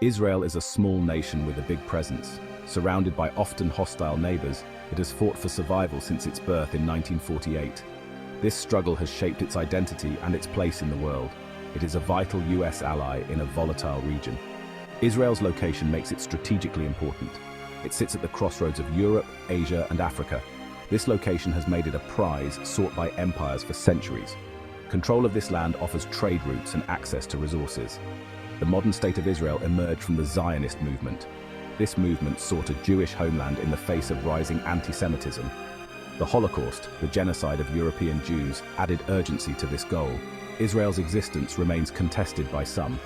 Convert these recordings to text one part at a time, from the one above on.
Israel is a small nation with a big presence. Surrounded by often hostile neighbors, it has fought for survival since its birth in 1948. This struggle has shaped its identity and its place in the world. It is a vital US ally in a volatile region. Israel's location makes it strategically important. It sits at the crossroads of Europe, Asia, and Africa. This location has made it a prize sought by empires for centuries. Control of this land offers trade routes and access to resources. The modern state of Israel emerged from the Zionist movement. This movement sought a Jewish homeland in the face of rising anti-Semitism. The Holocaust, the genocide of European Jews, added urgency to this goal. Israel's existence remains contested by some.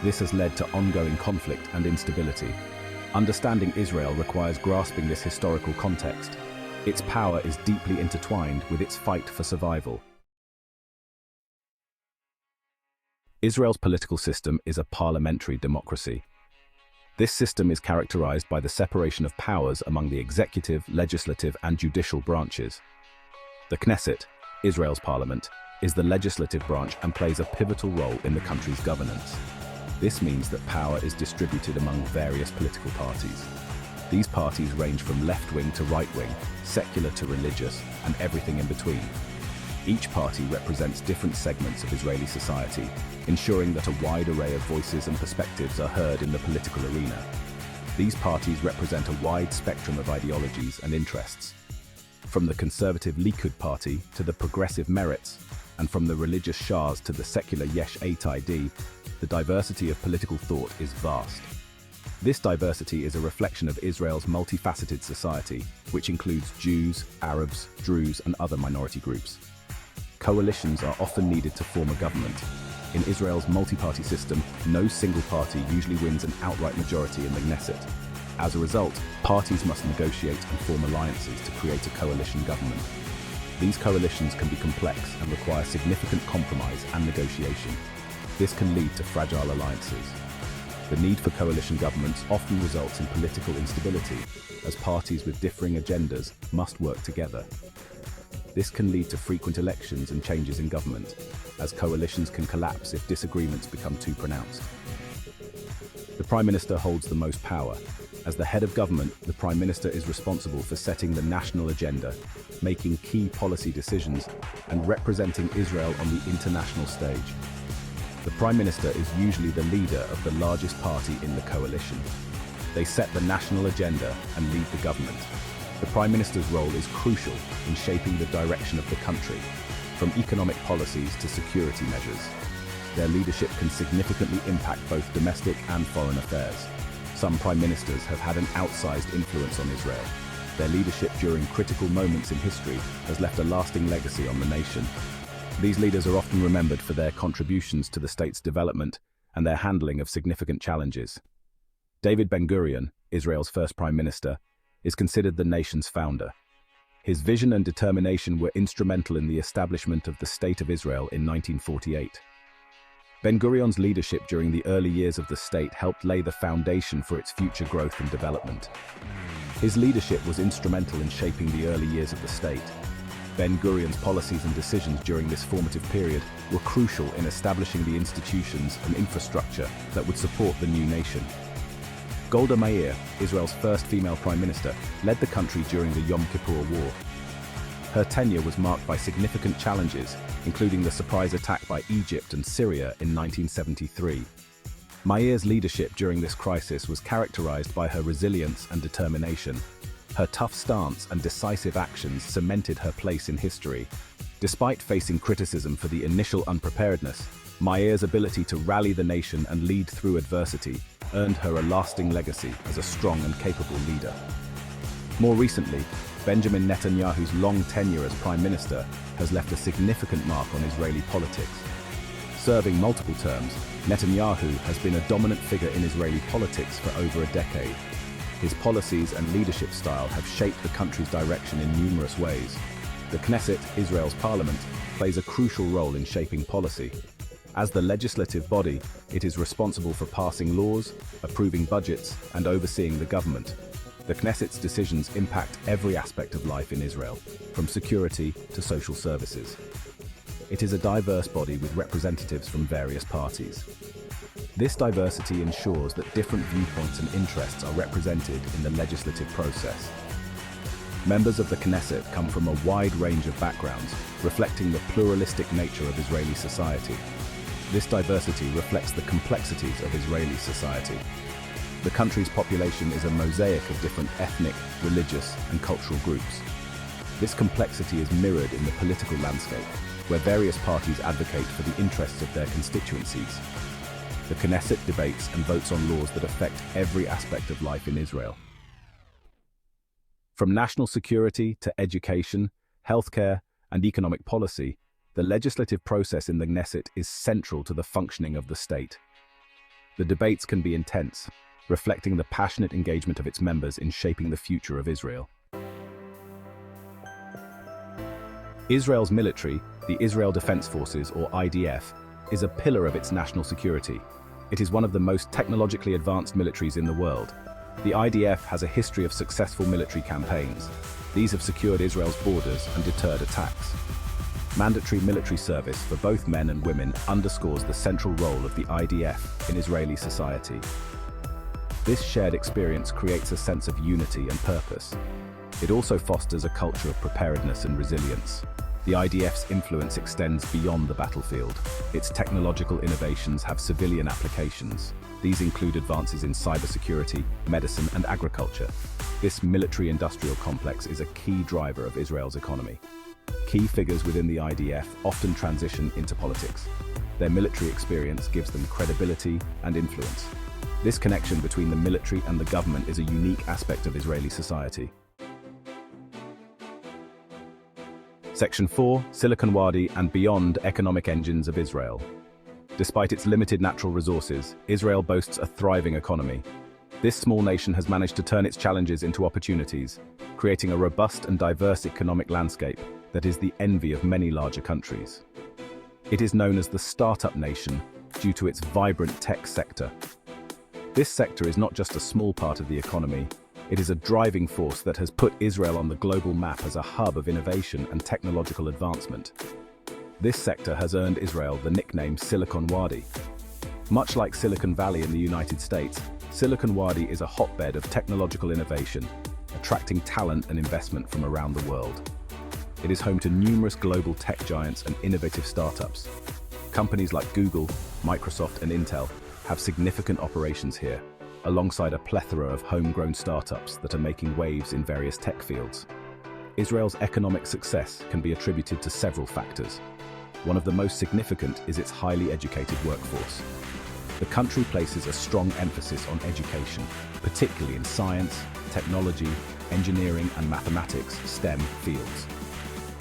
This has led to ongoing conflict and instability. Understanding Israel requires grasping this historical context. Its power is deeply intertwined with its fight for survival. Israel's political system is a parliamentary democracy. This system is characterized by the separation of powers among the executive, legislative, and judicial branches. The Knesset, Israel's parliament, is the legislative branch and plays a pivotal role in the country's governance. This means that power is distributed among various political parties. These parties range from left-wing to right-wing, secular to religious, and everything in between. Each party represents different segments of Israeli society, ensuring that a wide array of voices and perspectives are heard in the political arena. These parties represent a wide spectrum of ideologies and interests. From the conservative Likud party to the progressive Meretz, and from the religious Shas to the secular Yesh Atid, the diversity of political thought is vast. This diversity is a reflection of Israel's multifaceted society, which includes Jews, Arabs, Druze, and other minority groups. Coalitions are often needed to form a government. In Israel's multi-party system, no single party usually wins an outright majority in the Knesset. As a result, parties must negotiate and form alliances to create a coalition government. These coalitions can be complex and require significant compromise and negotiation. This can lead to fragile alliances. The need for coalition governments often results in political instability, as parties with differing agendas must work together. This can lead to frequent elections and changes in government, as coalitions can collapse if disagreements become too pronounced. The Prime Minister holds the most power. As the head of government, the Prime Minister is responsible for setting the national agenda, making key policy decisions, and representing Israel on the international stage. The Prime Minister is usually the leader of the largest party in the coalition. They set the national agenda and lead the government. The Prime Minister's role is crucial in shaping the direction of the country, from economic policies to security measures. Their leadership can significantly impact both domestic and foreign affairs. Some prime ministers have had an outsized influence on Israel. Their leadership during critical moments in history has left a lasting legacy on the nation. These leaders are often remembered for their contributions to the state's development and their handling of significant challenges. David Ben-Gurion, Israel's first prime minister, is considered the nation's founder. His vision and determination were instrumental in the establishment of the State of Israel in 1948. Ben-Gurion's leadership during the early years of the state helped lay the foundation for its future growth and development. His leadership was instrumental in shaping the early years of the state. Ben-Gurion's policies and decisions during this formative period were crucial in establishing the institutions and infrastructure that would support the new nation. Golda Meir, Israel's first female prime minister, led the country during the Yom Kippur War. Her tenure was marked by significant challenges, including the surprise attack by Egypt and Syria in 1973. Meir's leadership during this crisis was characterized by her resilience and determination. Her tough stance and decisive actions cemented her place in history. Despite facing criticism for the initial unpreparedness, Meir's ability to rally the nation and lead through adversity earned her a lasting legacy as a strong and capable leader. More recently, Benjamin Netanyahu's long tenure as prime minister has left a significant mark on Israeli politics. Serving multiple terms, Netanyahu has been a dominant figure in Israeli politics for over a decade. His policies and leadership style have shaped the country's direction in numerous ways. The Knesset, Israel's parliament, plays a crucial role in shaping policy. As the legislative body, it is responsible for passing laws, approving budgets, and overseeing the government. The Knesset's decisions impact every aspect of life in Israel, from security to social services. It is a diverse body with representatives from various parties. This diversity ensures that different viewpoints and interests are represented in the legislative process. Members of the Knesset come from a wide range of backgrounds, reflecting the pluralistic nature of Israeli society. This diversity reflects the complexities of Israeli society. The country's population is a mosaic of different ethnic, religious, and cultural groups. This complexity is mirrored in the political landscape, where various parties advocate for the interests of their constituencies. The Knesset debates and votes on laws that affect every aspect of life in Israel. From national security to education, healthcare, and economic policy, the legislative process in the Knesset is central to the functioning of the state. The debates can be intense, reflecting the passionate engagement of its members in shaping the future of Israel. Israel's military, the Israel Defense Forces, or IDF, is a pillar of its national security. It is one of the most technologically advanced militaries in the world. The IDF has a history of successful military campaigns. These have secured Israel's borders and deterred attacks. Mandatory military service for both men and women underscores the central role of the IDF in Israeli society. This shared experience creates a sense of unity and purpose. It also fosters a culture of preparedness and resilience. The IDF's influence extends beyond the battlefield. Its technological innovations have civilian applications. These include advances in cybersecurity, medicine, and agriculture. This military-industrial complex is a key driver of Israel's economy. Key figures within the IDF often transition into politics. Their military experience gives them credibility and influence. This connection between the military and the government is a unique aspect of Israeli society. Section 4, Silicon Wadi and beyond economic engines of Israel. Despite its limited natural resources, Israel boasts a thriving economy. This small nation has managed to turn its challenges into opportunities, creating a robust and diverse economic landscape that is the envy of many larger countries. It is known as the startup nation due to its vibrant tech sector. This sector is not just a small part of the economy, it is a driving force that has put Israel on the global map as a hub of innovation and technological advancement. This sector has earned Israel the nickname Silicon Wadi. Much like Silicon Valley in the United States, Silicon Wadi is a hotbed of technological innovation, attracting talent and investment from around the world. It is home to numerous global tech giants and innovative startups. Companies like Google, Microsoft, and Intel have significant operations here, alongside a plethora of homegrown startups that are making waves in various tech fields. Israel's economic success can be attributed to several factors. One of the most significant is its highly educated workforce. The country places a strong emphasis on education, particularly in science, technology, engineering, and mathematics (STEM) fields.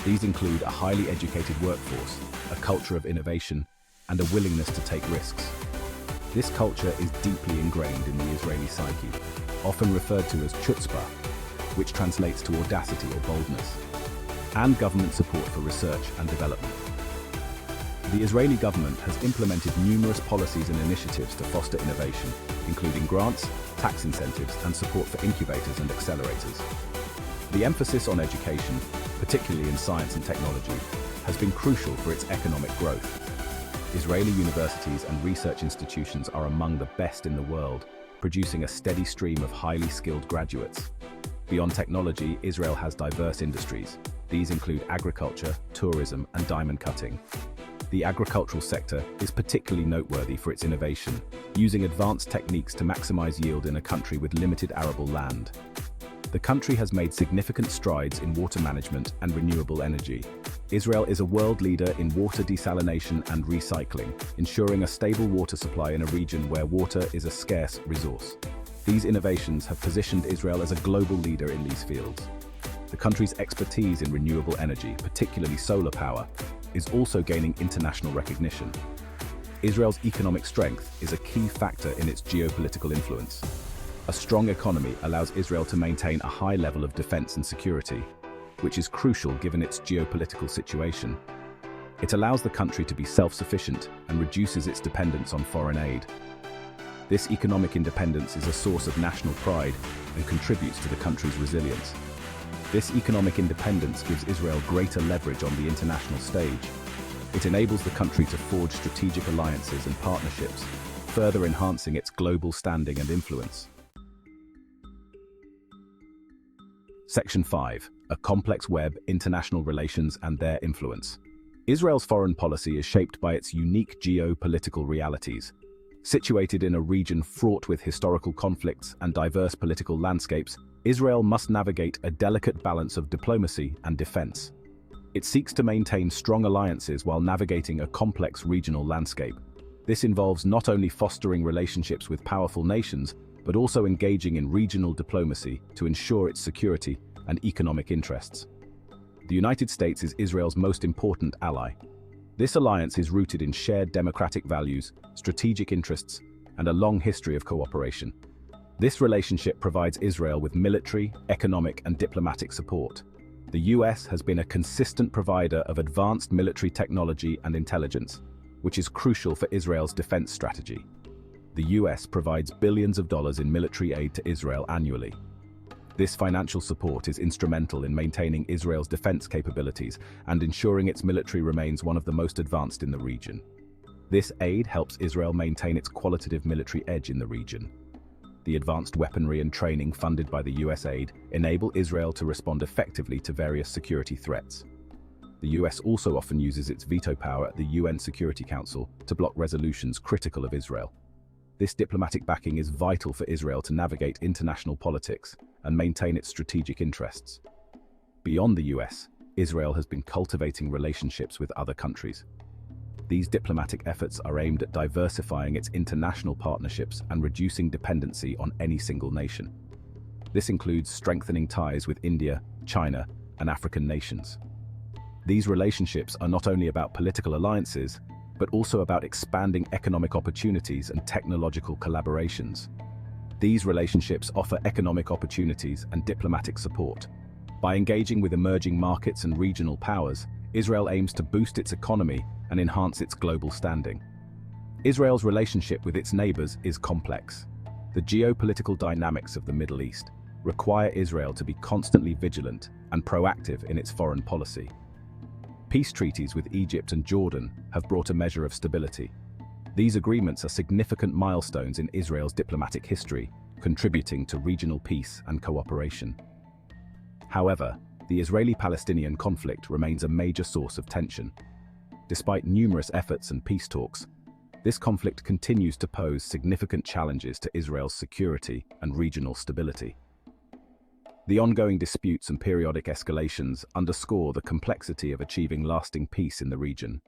These include a highly educated workforce, a culture of innovation, and a willingness to take risks. This culture is deeply ingrained in the Israeli psyche, often referred to as chutzpah, which translates to audacity or boldness, and government support for research and development. The Israeli government has implemented numerous policies and initiatives to foster innovation, including grants, tax incentives, and support for incubators and accelerators. The emphasis on education, particularly in science and technology, has been crucial for its economic growth. Israeli universities and research institutions are among the best in the world, producing a steady stream of highly skilled graduates. Beyond technology, Israel has diverse industries. These include agriculture, tourism, and diamond cutting. The agricultural sector is particularly noteworthy for its innovation, using advanced techniques to maximize yield in a country with limited arable land. The country has made significant strides in water management and renewable energy. Israel is a world leader in water desalination and recycling, ensuring a stable water supply in a region where water is a scarce resource. These innovations have positioned Israel as a global leader in these fields. The country's expertise in renewable energy, particularly solar power, is also gaining international recognition. Israel's economic strength is a key factor in its geopolitical influence. A strong economy allows Israel to maintain a high level of defense and security, which is crucial given its geopolitical situation. It allows the country to be self-sufficient and reduces its dependence on foreign aid. This economic independence is a source of national pride and contributes to the country's resilience. This economic independence gives Israel greater leverage on the international stage. It enables the country to forge strategic alliances and partnerships, further enhancing its global standing and influence. Section 5. A complex web, international relations and their influence. Israel's foreign policy is shaped by its unique geopolitical realities. Situated in a region fraught with historical conflicts and diverse political landscapes, Israel must navigate a delicate balance of diplomacy and defense. It seeks to maintain strong alliances while navigating a complex regional landscape. This involves not only fostering relationships with powerful nations, but also engaging in regional diplomacy to ensure its security and economic interests. The United States is Israel's most important ally. This alliance is rooted in shared democratic values, strategic interests, and a long history of cooperation. This relationship provides Israel with military, economic, and diplomatic support. The US has been a consistent provider of advanced military technology and intelligence, which is crucial for Israel's defense strategy. The US provides billions of dollars in military aid to Israel annually. This financial support is instrumental in maintaining Israel's defense capabilities and ensuring its military remains one of the most advanced in the region. This aid helps Israel maintain its qualitative military edge in the region. The advanced weaponry and training funded by the US aid enable Israel to respond effectively to various security threats. The US also often uses its veto power at the UN Security Council to block resolutions critical of Israel. This diplomatic backing is vital for Israel to navigate international politics and maintain its strategic interests. Beyond the US, Israel has been cultivating relationships with other countries. These diplomatic efforts are aimed at diversifying its international partnerships and reducing dependency on any single nation. This includes strengthening ties with India, China, and African nations. These relationships are not only about political alliances, but also about expanding economic opportunities and technological collaborations. These relationships offer economic opportunities and diplomatic support. By engaging with emerging markets and regional powers, Israel aims to boost its economy and enhance its global standing. Israel's relationship with its neighbors is complex. The geopolitical dynamics of the Middle East require Israel to be constantly vigilant and proactive in its foreign policy. Peace treaties with Egypt and Jordan have brought a measure of stability. These agreements are significant milestones in Israel's diplomatic history, contributing to regional peace and cooperation. However, the Israeli-Palestinian conflict remains a major source of tension. Despite numerous efforts and peace talks, this conflict continues to pose significant challenges to Israel's security and regional stability. The ongoing disputes and periodic escalations underscore the complexity of achieving lasting peace in the region.